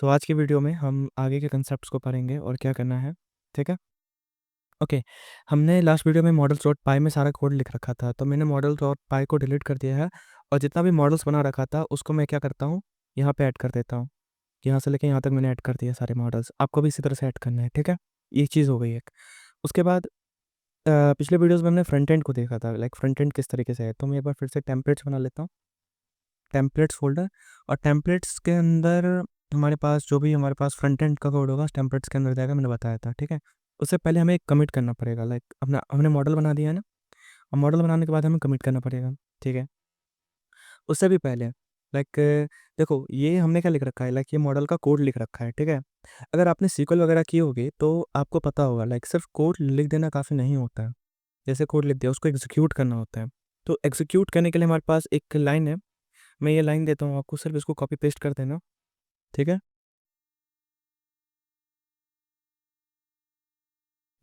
सो आज की वीडियो में हम आगे के कंसेप्ट्स को पढ़ेंगे और क्या करना है, ठीक है? ओके, हमने लास्ट वीडियो में मॉडल्स डॉट पाई में सारा कोड लिख रखा था, तो मैंने मॉडल डॉट पाई को डिलीट कर दिया है और जितना भी मॉडल्स बना रखा था, उसको मैं क्या करता हूँ, यहाँ पे ऐड कर देता हूँ। यहाँ से लेके यहाँ तक मैंने ऐड कर दिया सारे मॉडल्स, आपको भी इसी तरह से ऐड करना है, ठीक है? ये चीज़ हो गई एक। उसके बाद पिछले वीडियोज़ में हमने फ्रंट एंड को देखा था, लाइक फ्रंट एंड किस तरीके से है, तो मैं एक बार फिर से टेम्पलेट्स बना लेता हूँ। टेम्पलेट्स फ़ोल्डर और टेम्पलेट्स के अंदर हमारे पास जो भी हमारे पास फ्रंट एंड का कोड होगा टेम्पलेट्स के अंदर जाएगा, मैंने बताया था, ठीक है? उससे पहले हमें एक कमिट करना पड़ेगा, लाइक अपना हमने मॉडल बना दिया है ना, और मॉडल बनाने के बाद हमें कमिट करना पड़ेगा, ठीक है? उससे भी पहले लाइक देखो ये हमने क्या लिख रखा है, लाइक ये मॉडल का कोड लिख रखा है, ठीक है? अगर आपने सीक्वल वगैरह की होगी तो आपको पता होगा, लाइक सिर्फ कोड लिख देना काफ़ी नहीं होता है। जैसे कोड लिख दिया उसको एग्जीक्यूट करना होता है। तो एग्जीक्यूट करने के लिए हमारे पास एक लाइन है, मैं ये लाइन देता हूँ आपको, सिर्फ इसको कॉपी पेस्ट कर देना, ठीक है?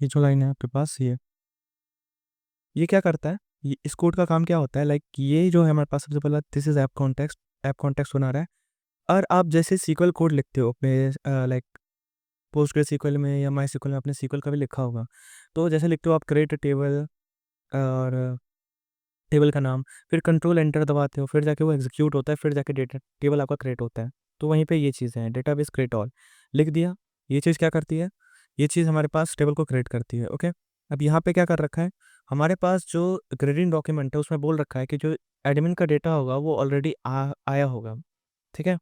ये जो लाइन है आपके पास ये क्या करता है, ये इस कोड का काम क्या होता है, लाइक ये जो है हमारे पास सबसे पहला दिस इज़ ऐप कॉन्टेक्स्ट बना रहा है। और आप जैसे सीक्वल कोड लिखते हो अपने लाइक पोस्टग्रेसक्यूएल में या मायसीक्वल में, आपने सीक्वल का भी लिखा होगा। तो जैसे लिखते हो आप क्रिएट टेबल और टेबल का नाम, फिर कंट्रोल एंटर दबाते हो, फिर जाके वो एग्जीक्यूट होता है, फिर जाके डेटा टेबल आपका क्रिएट होता है। तो वहीं पे ये चीज़ें हैं, डेटाबेस क्रिएट ऑल लिख दिया। ये चीज़ क्या करती है, ये चीज़ हमारे पास टेबल को क्रिएट करती है, ओके? अब यहाँ पे क्या कर रखा है, हमारे पास जो ग्रेडिंग डॉक्यूमेंट है उसमें बोल रखा है कि जो एडमिन का डेटा होगा वो ऑलरेडी आया होगा, ठीक है?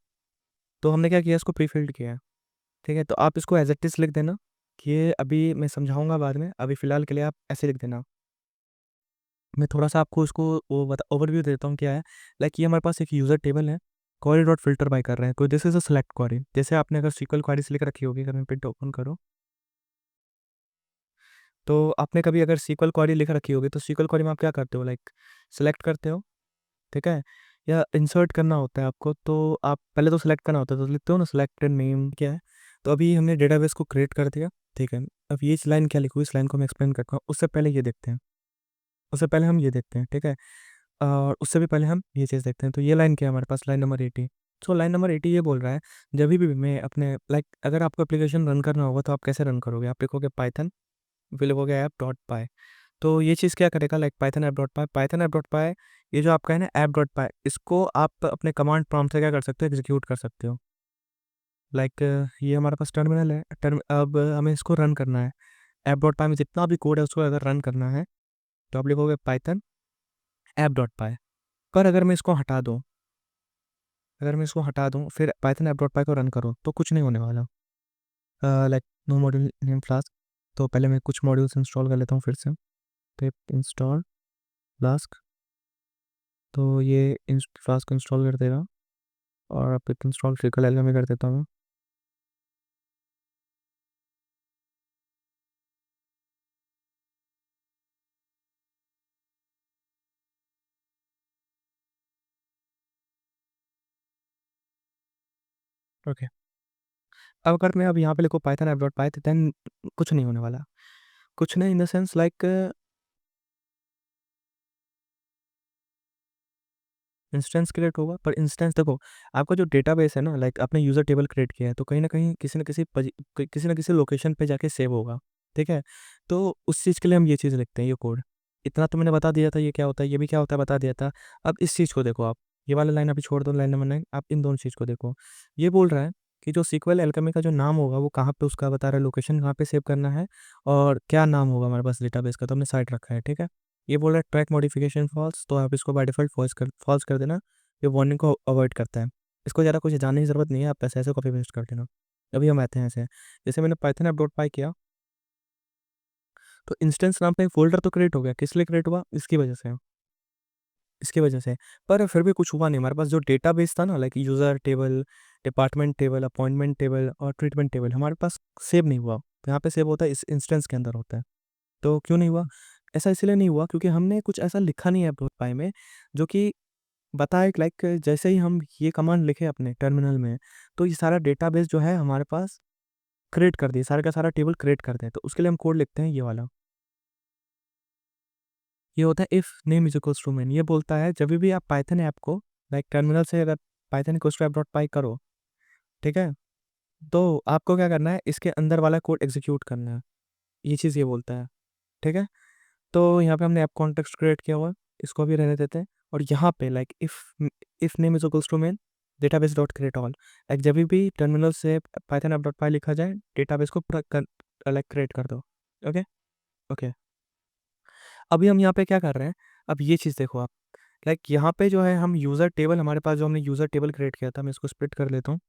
तो हमने क्या किया, इसको प्री फिल्ड किया है, ठीक है? तो आप इसको एज इट इज़ लिख देना कि ये अभी मैं समझाऊंगा बाद में, अभी फ़िलहाल के लिए आप ऐसे लिख देना। मैं थोड़ा-सा आपको इसको वो बता ओवरव्यू देता हूँ क्या है। लाइक ये हमारे पास एक यूज़र टेबल है, क्वेरी डॉट फ़िल्टर बाय कर रहे हैं, तो this is a select query. जैसे आपने अगर SQL क्वेरी से लिख रखी होगी, अगर मैं प्रिंट ओपन करूँ, तो आपने कभी अगर SQL क्वेरी लिख रखी होगी, तो SQL क्वेरी में आप क्या करते हो, लाइक सेलेक्ट करते हो, ठीक है? या इंसर्ट करना होता है आपको, तो आप पहले तो सेलेक्ट करना होता है, तो लिखते हो ना सेलेक्ट नेम क्या है। तो अभी हमने डेटाबेस को क्रिएट कर दिया, ठीक है? अब ये इस लाइन क्या लिखूँ, इस लाइन को मैं एक्सप्लेन करता हूँ। उससे पहले ये देखते हैं, उससे पहले हम ये देखते हैं, ठीक है? और उससे भी पहले हम ये चीज़ देखते हैं, तो ये लाइन क्या है हमारे पास, line number 80। So line number 80 ये बोल रहा है, जब भी मैं अपने लाइक अगर आपको एप्लीकेशन रन करना होगा तो आप कैसे रन करोगे, आप लिखोगे पाइथन, फिर लिखोगे ऐप डॉट पाई। तो ये चीज़ क्या करेगा, लाइक पाइथन ऐप डॉट पाई, ये जो आपका है ना ऐप डॉट पाई, इसको आप अपने कमांड प्रॉम्प्ट से क्या कर सकते हो, एग्जीक्यूट कर सकते हो। लाइक ये हमारे पास टर्मिनल है, अब हमें इसको रन करना है। ऐप डॉट पाई में जितना भी कोड है उसको अगर रन करना है, तो आप लिखोगे पाइथन ऐप डॉट पाई। पर अगर मैं इसको हटा दूँ, फिर पाइथन ऐप डॉट पाई को रन करूँ, तो कुछ नहीं होने वाला। Like no module name Flask. तो पहले मैं कुछ मॉड्यूल्स इंस्टॉल कर लेता हूँ फिर से। पिप इंस्टॉल फ्लास्क, तो ये फ्लास्क इंस्टॉल कर देगा। और पिप इंस्टॉल फिजिकल एल्गो में कर देता हूँ। ओके, अब अगर मैं अब यहाँ पे लिखूँ पाइथन ऐप डॉट पाई, तो देन कुछ नहीं होने वाला। कुछ नहीं in the sense like instance create होगा, पर इंस्टेंस देखो, आपका जो डेटाबेस है ना, लाइक आपने यूज़र टेबल क्रिएट किया है, तो कहीं न कहीं किसी न किसी लोकेशन पे जाके सेव होगा, ठीक है? तो उस चीज़ के लिए हम ये चीज़ लिखते हैं, ये कोड। इतना तो मैंने बता दिया था ये क्या होता है, ये भी क्या होता है बता दिया था। अब इस चीज़ को देखो आप, ये वाला लाइन अभी छोड़ दो, लाइन नंबर 9, आप इन दोनों चीज़ को देखो। ये बोल रहा है कि जो सीक्वल एल्केमी का जो नाम होगा, वो कहाँ पे उसका बता रहा है, लोकेशन कहाँ पे सेव करना है और क्या नाम होगा हमारे पास डेटाबेस का, तो हमने साइड रखा है, ठीक है? ये बोल रहा है ट्रैक मॉडिफिकेशन फॉल्स, तो आप इसको बाय डिफ़ॉल्ट फॉल्स कर देना। ये वार्निंग को अवॉइड करता है। इसको ज़्यादा कुछ जानने की ज़रूरत नहीं है, आप ऐसे-ऐसे कॉपी पेस्ट कर देना। अभी हम आते हैं ऐसे, जैसे मैंने पाइथन ऐप डॉट पाई किया, तो इंस्टेंस नाम का एक फ़ोल्डर तो क्रिएट हो गया, किस लिए क्रिएट हुआ? इसकी वजह से। पर फिर भी कुछ हुआ नहीं, हमारे पास जो डेटाबेस था ना, like user table, department table, appointment table और ट्रीटमेंट टेबल, हमारे पास सेव नहीं हुआ। यहाँ पे सेव होता है, इस इंस्टेंस के अंदर होता है। तो क्यों नहीं हुआ? ऐसा इसलिए नहीं हुआ क्योंकि हमने कुछ ऐसा लिखा नहीं है ऐप डॉट पाई में, जो कि बताए लाइक जैसे ही हम ये कमांड लिखे अपने टर्मिनल में, तो ये सारा डेटाबेस जो है हमारे पास क्रिएट कर दिए, सारा का सारा टेबल क्रिएट कर दें। तो उसके लिए हम कोड लिखते हैं ये वाला। ये होता है if name is equals to main. ये बोलता है जब भी आप पाइथन ऐप को लाइक टर्मिनल से अगर Python equals to app dot py करो, ठीक है? तो आपको क्या करना है, इसके अंदर वाला कोड एग्जीक्यूट करना है, ये चीज़ ये बोलता है। ठीक है, तो यहाँ पे हमने ऐप कॉन्टेक्स्ट क्रिएट किया हुआ है, इसको भी रहने देते हैं। और यहाँ पे like if name is equals to main database dot create all, like जब भी टर्मिनल से पाइथन ऐप डॉट पाई लिखा जाए, डेटाबेस को पूरा लाइक क्रिएट कर दो। ओके ओके, अभी हम यहाँ पे क्या कर रहे हैं, अब ये चीज़ देखो आप, लाइक यहाँ पे जो है हम यूज़र टेबल, हमारे पास जो हमने यूज़र टेबल क्रिएट किया था, मैं इसको स्प्लिट कर लेता हूँ,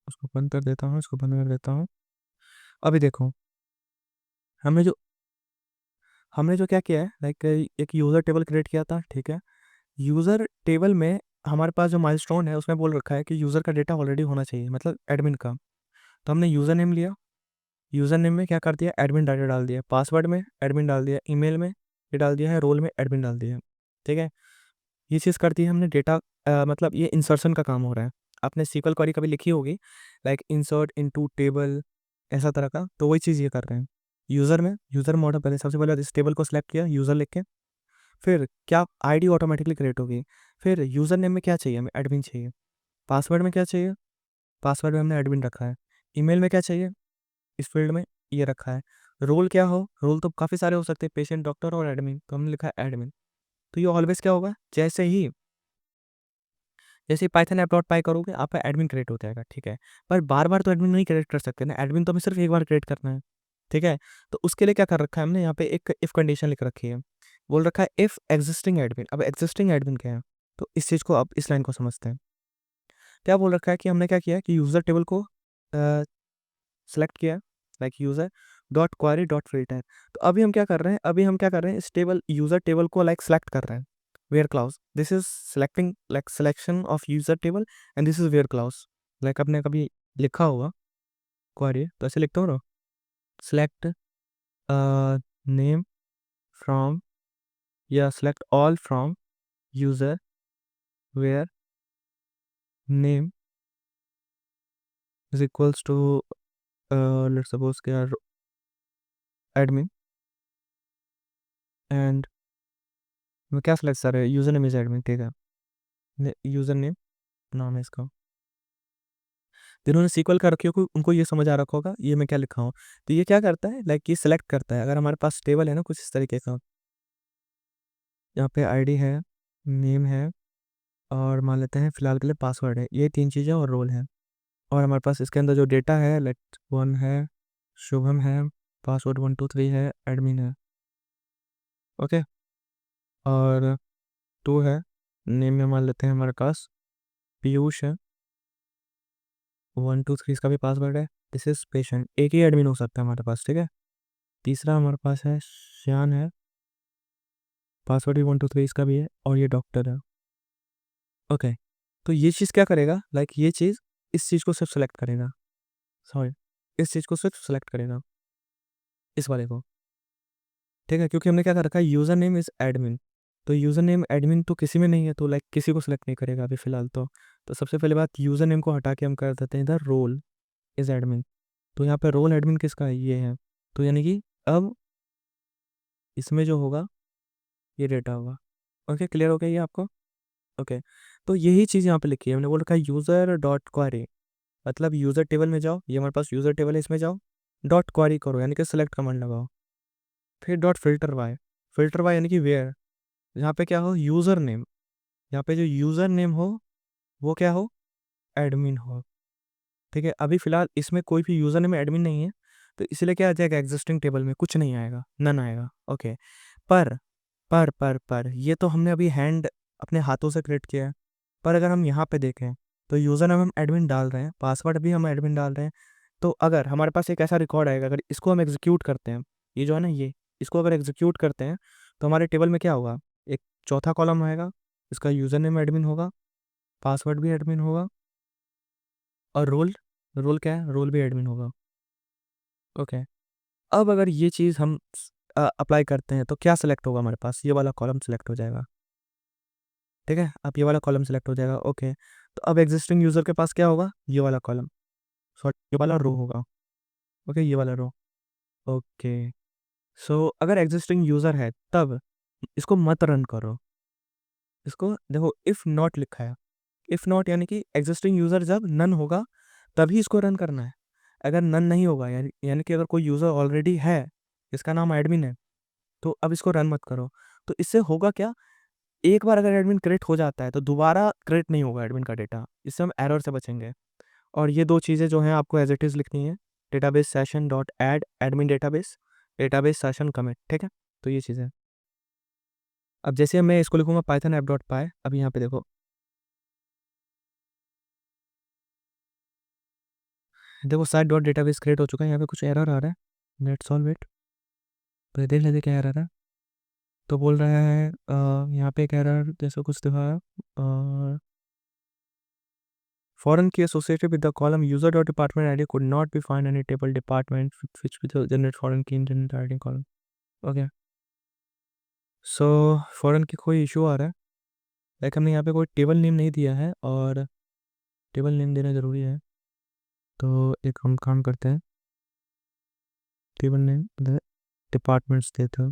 उसको बंद कर देता हूँ, इसको बंद कर देता हूँ। अभी देखो, हमने जो हमने जो क्या किया है, लाइक एक यूज़र टेबल क्रिएट किया था। ठीक है, यूज़र टेबल में हमारे पास जो माइलस्टोन है उसमें बोल रखा है कि यूज़र का डेटा ऑलरेडी होना चाहिए, मतलब एडमिन का। तो हमने यूज़र नेम लिया, यूज़र नेम में क्या कर दिया, एडमिन डाटा डाल दिया, पासवर्ड में एडमिन डाल दिया, ईमेल में ये डाल दिया है, रोल में एडमिन डाल दिया। ठीक है, ये चीज़ कर दी है हमने, डेटा मतलब ये इंसर्शन का काम हो रहा है। आपने सीक्वल क्वेरी कभी लिखी होगी, लाइक इंसर्ट इनटू टेबल, ऐसा तरह का, तो वही चीज़ ये कर रहे हैं। यूज़र में यूज़र मॉडल, पहले सबसे पहले इस टेबल को सिलेक्ट किया यूज़र लिख के, फिर क्या आईडी ऑटोमेटिकली क्रिएट होगी, फिर यूज़र नेम में क्या चाहिए, हमें एडमिन चाहिए, पासवर्ड में क्या चाहिए, पासवर्ड में हमने एडमिन रखा है, ईमेल में क्या चाहिए, इस फील्ड में ये रखा है, रोल क्या हो, रोल तो काफ़ी सारे हो सकते हैं, पेशेंट, डॉक्टर और एडमिन, तो हमने लिखा है एडमिन। तो ये ऑलवेज क्या होगा, जैसे ही पाइथन ऐप डॉट पाई करोगे आपका एडमिन क्रिएट हो जाएगा। ठीक है, पर बार बार तो एडमिन नहीं क्रिएट कर सकते ना, एडमिन तो हमें सिर्फ एक बार क्रिएट करना है। ठीक है, तो उसके लिए क्या कर रखा है हमने, यहाँ पे एक इफ कंडीशन लिख रखी है, बोल रखा है इफ एग्जिस्टिंग एडमिन। अब एग्जिस्टिंग एडमिन क्या है, तो इस चीज़ को अब इस लाइन को समझते हैं। क्या बोल रखा है कि हमने क्या किया कि यूज़र टेबल को सेलेक्ट किया, like user dot query dot filter. तो अभी हम क्या कर रहे हैं, इस टेबल यूज़र टेबल को लाइक सेलेक्ट कर रहे हैं, where clause, this is selecting like selection of user table and this is where clause. Like आपने कभी लिखा होगा क्वारी, तो ऐसे लिखते हो ना, सेलेक्ट नेम फ्रॉम या select all from user where name is equals to let's suppose के आर एडमिन एंड क्या select sir, user name is admin. ठीक है, यूज़र नेम नाम है इसका, जिन्होंने सीक्वल कर रखी हो उनको ये समझ आ रखा होगा ये मैं क्या लिखा हूँ। तो ये क्या करता है, लाइक ये सेलेक्ट करता है, अगर हमारे पास टेबल है ना कुछ इस तरीके का, यहाँ पे आईडी है, नेम है, और मान लेते हैं फिलहाल के लिए पासवर्ड है, ये तीन चीज़ें और रोल है, और हमारे पास इसके अंदर जो डेटा है, लेट वन है, शुभम है, पासवर्ड 123 है, एडमिन है। ओके, और टू है, नेम में मान लेते हैं हमारे पास पीयूष है, 123 इसका भी पासवर्ड है, दिस इज पेशेंट, एक ही एडमिन हो सकता है हमारे पास। ठीक है, तीसरा हमारे पास है श्यान है, पासवर्ड भी 123 इसका भी है, और ये डॉक्टर है। ओके, तो ये चीज़ क्या करेगा, लाइक ये चीज़ इस चीज़ को सिर्फ सेलेक्ट करेगा, सॉरी, इस चीज़ को सिर्फ सेलेक्ट करेगा, इस वाले को। ठीक है, क्योंकि हमने क्या कर रखा है, यूज़र नेम इज़ एडमिन, तो यूज़र नेम एडमिन तो किसी में नहीं है, तो लाइक किसी को सेलेक्ट नहीं करेगा अभी फ़िलहाल तो सबसे पहले बात, यूज़र नेम को हटा के हम कर देते हैं इधर रोल इज़ एडमिन। तो यहाँ पे रोल एडमिन किसका है, ये है, तो यानी कि अब इसमें जो होगा ये डेटा होगा। ओके, क्लियर हो गया ये आपको। ओके, तो यही चीज़ यहाँ पे लिखी है, हमने बोल रखा है यूज़र डॉट क्वारी, मतलब यूज़र टेबल में जाओ, ये हमारे पास यूज़र टेबल है, इसमें जाओ, डॉट क्वारी करो यानी कि सेलेक्ट कमांड लगाओ, फिर डॉट फिल्टर वाई यानी कि वेयर, यहाँ पे क्या हो, यूज़र नेम, यहाँ पे जो यूज़र नेम हो वो क्या हो, एडमिन हो। ठीक है, अभी फिलहाल इसमें कोई भी यूज़र नेम एडमिन नहीं है, तो इसलिए क्या आ जाएगा, एग्जिस्टिंग टेबल में कुछ नहीं आएगा, नन आएगा। ओके, पर पर ये तो हमने अभी हैंड अपने हाथों से क्रिएट किया है, पर अगर हम यहाँ पे देखें तो यूज़र नेम हम एडमिन डाल रहे हैं, पासवर्ड भी हम एडमिन डाल रहे हैं, तो अगर हमारे पास एक ऐसा रिकॉर्ड आएगा, अगर इसको हम एग्जीक्यूट करते हैं, ये जो है ना ये, इसको अगर एग्जीक्यूट करते हैं तो हमारे टेबल में क्या होगा, एक चौथा कॉलम आएगा, इसका यूज़र नेम एडमिन होगा, पासवर्ड भी एडमिन होगा, और रोल, रोल क्या है, रोल भी एडमिन होगा। ओके, अब अगर ये चीज़ हम अप्लाई करते हैं तो क्या सेलेक्ट होगा, हमारे पास ये वाला कॉलम सेलेक्ट हो जाएगा। ठीक है, अब ये वाला कॉलम सेलेक्ट हो जाएगा। ओके, तो अब एग्जिस्टिंग यूज़र के पास क्या होगा, ये वाला कॉलम, सॉरी ये वाला रो होगा। ओके, ये वाला रो। ओके, सो अगर एग्जिस्टिंग यूज़र है तब इसको मत रन करो, इसको देखो इफ़ नॉट लिखा है, इफ़ नॉट यानी कि एग्जिस्टिंग यूज़र जब नन होगा तभी इसको रन करना है। अगर नन नहीं होगा यानी कि अगर कोई यूज़र ऑलरेडी है जिसका नाम एडमिन है, तो अब इसको रन मत करो। तो इससे होगा क्या, एक बार अगर एडमिन क्रिएट हो जाता है तो दोबारा क्रिएट नहीं होगा एडमिन का डेटा, इससे हम एरर से बचेंगे। और ये दो चीज़ें जो हैं आपको एज इट इज़ लिखनी है, database session dot add admin database, database session commit, ठीक है। तो ये चीज़ें, अब जैसे मैं इसको लिखूंगा पाइथन ऐप डॉट पाई, अब यहाँ पे देखो साइट डॉट डेटाबेस क्रिएट हो चुका है। यहाँ पे कुछ एरर आ रहा है, नेट सॉल्व इट, तो देख लेते क्या एरर है। तो बोल रहा है यहाँ पे एक एरर जैसा कुछ दिखाया, foreign key associated with the column user.department id could not be find any table department which will generate foreign key in generate id column. Okay, so foreign की कोई इशू आ रहा है, लाइक हमने यहाँ पे कोई टेबल नेम नहीं दिया है और टेबल नेम देना ज़रूरी है। तो एक हम काम करते हैं, टेबल नेम डिपार्टमेंट्स देते हो।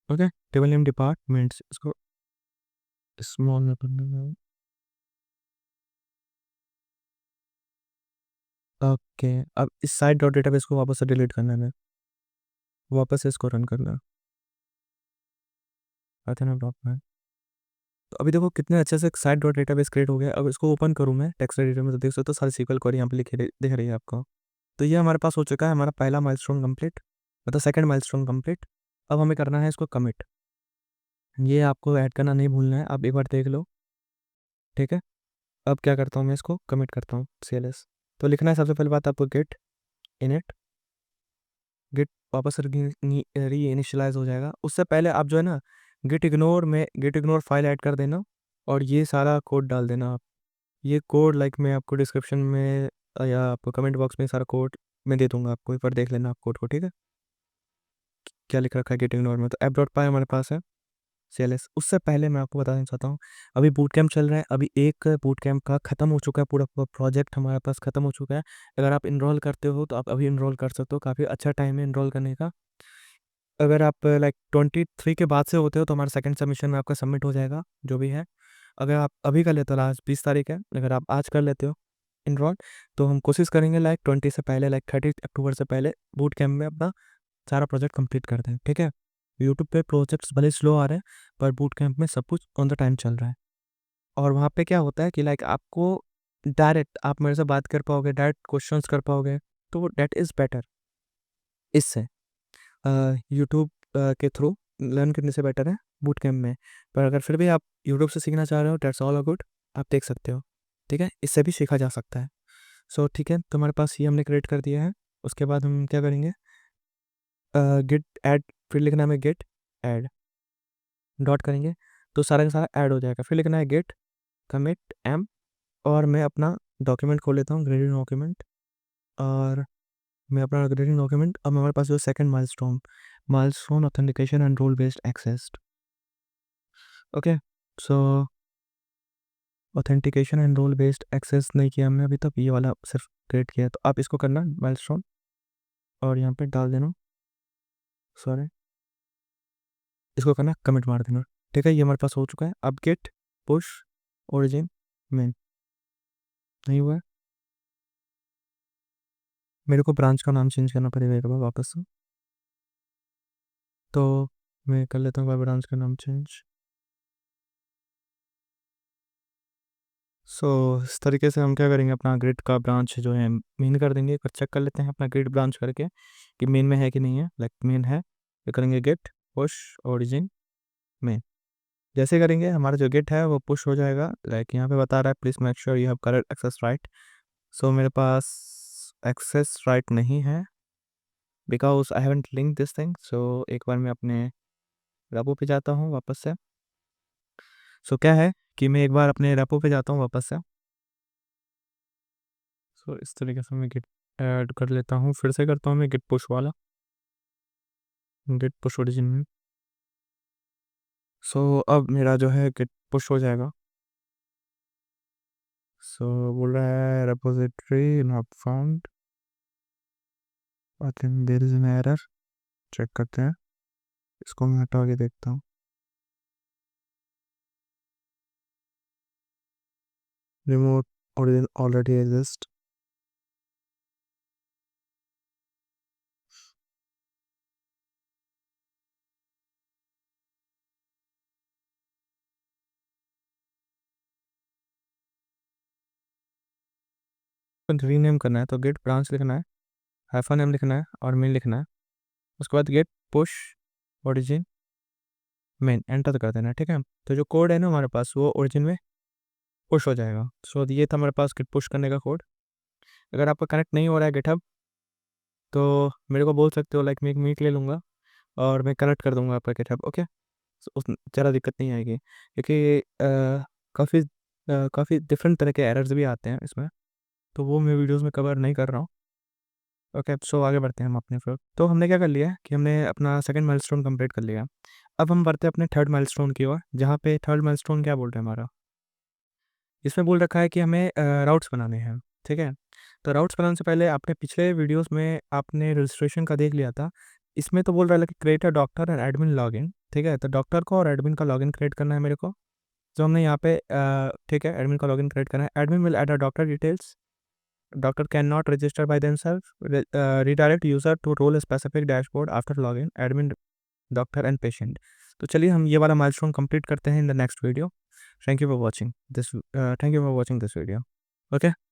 ओके, टेबल नेम डिपार्टमेंट्स, इसको स्मॉल में करना है। ओके, अब इस साइट डॉट डेटाबेस को वापस से डिलीट करना है, वापस से इसको रन करना है। पाइथन डॉट में, तो अभी देखो कितने अच्छे से साइट डॉट डेटाबेस क्रिएट हो गया। अब इसको ओपन करूँ मैं टेक्स्ट एडिटर में, तो देख सकते हो सारी सीक्वल क्वेरी यहाँ पे लिखी दिख रही है आपको। तो ये हमारे पास हो चुका है, हमारा पहला माइलस्टोन कंप्लीट, मतलब सेकंड माइलस्टोन कंप्लीट। अब हमें करना है इसको कमिट, ये आपको ऐड करना नहीं भूलना है, आप एक बार देख लो, ठीक है। अब क्या करता हूँ, मैं इसको कमिट करता हूँ CLS। तो लिखना है सबसे पहली बात आपको गेट इनिट, गिट वापस री इनिशियलाइज हो जाएगा। उससे पहले आप जो है ना गिट इग्नोर में गिट इग्नोर फाइल ऐड कर देना और ये सारा कोड डाल देना आप। ये कोड लाइक मैं आपको डिस्क्रिप्शन में या आपको कमेंट बॉक्स में सारा कोड मैं दे दूंगा, आपको एक बार देख लेना आप कोड को, ठीक है। क्या लिख रखा है गिट इग्नोर में, तो ऐप डॉट पाई हमारे पास है CLS। उससे पहले मैं आपको बताना चाहता हूँ, अभी बूट कैंप चल रहा है, अभी एक बूट कैंप का ख़त्म हो चुका है, पूरा प्रोजेक्ट हमारे पास ख़त्म हो चुका है। अगर आप इनरोल करते हो तो आप अभी इनरोल कर सकते हो, काफ़ी अच्छा टाइम है इनरोल करने का। अगर आप लाइक 23 के बाद से होते हो तो हमारा सेकंड सबमिशन में आपका सबमिट हो जाएगा जो भी है। अगर आप अभी कर लेते हो, आज 20 तारीख है, अगर आप आज कर लेते हो इनरोल, तो हम कोशिश करेंगे लाइक 20 से पहले, लाइक 30 अक्टूबर से पहले बूट कैंप में अपना सारा प्रोजेक्ट कंप्लीट कर दें, ठीक है। यूट्यूब पे प्रोजेक्ट्स भले स्लो आ रहे हैं, पर बूट कैंप में सब कुछ ऑन द टाइम चल रहा है। और वहाँ पे क्या होता है कि लाइक आपको डायरेक्ट आप मेरे से बात कर पाओगे, डायरेक्ट क्वेश्चंस कर पाओगे, तो डेट इज़ बेटर इससे। यूट्यूब के थ्रू लर्न करने से बेटर है बूट कैंप में। पर अगर फिर भी आप यूट्यूब से सीखना चाह रहे हो, डेट्स ऑल गुड, आप देख सकते हो, ठीक है, इससे भी सीखा जा सकता है। सो ठीक है, तो हमारे पास ये हमने क्रिएट कर दिया है। उसके बाद हम क्या करेंगे, गिट ऐड, फिर लिखना है गेट ऐड, डॉट करेंगे तो सारा का सारा ऐड हो जाएगा। फिर लिखना है गेट कमिट एम, और मैं अपना डॉक्यूमेंट खोल लेता हूँ, ग्रेडिंग डॉक्यूमेंट। और मैं अपना ग्रेडिंग डॉक्यूमेंट, अब हमारे पास जो second milestone, milestone authentication and role based access. Okay, so authentication and role based access नहीं किया हमने अभी तक, ये वाला सिर्फ क्रिएट किया है, तो आप इसको करना माइलस्टोन और यहाँ पे डाल देना, सॉरी, इसको करना कमिट मार देना, ठीक है। ये हमारे पास हो चुका है। अब गेट पुश ओरिजिन मेन नहीं हुआ है, मेरे को ब्रांच का नाम चेंज करना पड़ेगा एक बार वापस से। तो मैं कर लेता हूँ ब्रांच का नाम चेंज। सो इस तरीके से हम क्या करेंगे, अपना ग्रिड का ब्रांच जो है मेन कर देंगे। एक बार चेक कर लेते हैं अपना ग्रिड ब्रांच करके कि मेन में है कि नहीं है, लाइक मेन है तो करेंगे गेट पुश ओरिजिन मेन। जैसे करेंगे हमारा जो गेट है वो पुश हो जाएगा, लाइक यहाँ पे बता रहा है please make sure you have correct access right. So मेरे पास एक्सेस राइट नहीं है because I haven't link this thing. So एक बार मैं अपने रेपो पे जाता हूँ वापस से। सो क्या है कि मैं एक बार अपने रेपो पे जाता हूँ वापस से। सो इस तरीके से मैं गिट ऐड कर लेता हूँ, फिर से करता हूँ मैं गिट पुश वाला, गिट पुश ओरिजिन में। सो अब मेरा जो है गिट पुश हो जाएगा। सो बोल रहा है repository not found, I think there is an error. Check करते हैं, इसको मैं हटा के देखता हूँ। Remote origin already exist. Rename करना है तो गेट ब्रांच लिखना है, हाइफन नेम लिखना है और मेन लिखना है। उसके बाद git push origin main enter कर देना है। ठीक है, तो जो कोड है ना हमारे पास वो ओरिजिन में पुश हो जाएगा। सो ये था हमारे पास गिट पुश करने का कोड। अगर आपका कनेक्ट नहीं हो रहा है गिटहब तो मेरे को बोल सकते हो, लाइक मैं एक मीट ले लूँगा और मैं कनेक्ट कर दूंगा आपका गिटहब। ओके, उस ज़्यादा दिक्कत नहीं आएगी क्योंकि काफ़ी काफ़ी डिफरेंट तरह के एरर्स भी आते हैं इसमें, तो वो मैं वीडियोस में कवर नहीं कर रहा हूँ। ओके, सो आगे बढ़ते हैं हम अपने फिर। तो हमने क्या कर लिया है कि हमने अपना सेकंड माइलस्टोन कंप्लीट कर लिया। अब हम बढ़ते हैं अपने थर्ड माइलस्टोन की ओर, जहाँ पे थर्ड माइलस्टोन क्या बोल रहे हैं हमारा, इसमें बोल रखा है कि हमें राउट्स बनाने हैं। ठीक है, तो राउट्स बनाने से पहले आपने पिछले वीडियोस में आपने रजिस्ट्रेशन का देख लिया था। इसमें तो बोल रहा है कि create a doctor and admin login. ठीक है, तो डॉक्टर को और एडमिन का लॉगिन क्रिएट करना है मेरे को, जो हमने यहाँ पे ठीक है एडमिन का लॉगिन क्रिएट करना है। Admin will add a doctor details, doctor can not register by themselves, redirect user to role specific dashboard after login, admin doctor and patient. तो चलिए हम ये वाला माइलस्टोन कंप्लीट करते हैं in the next video. Thank you for watching this video. Okay.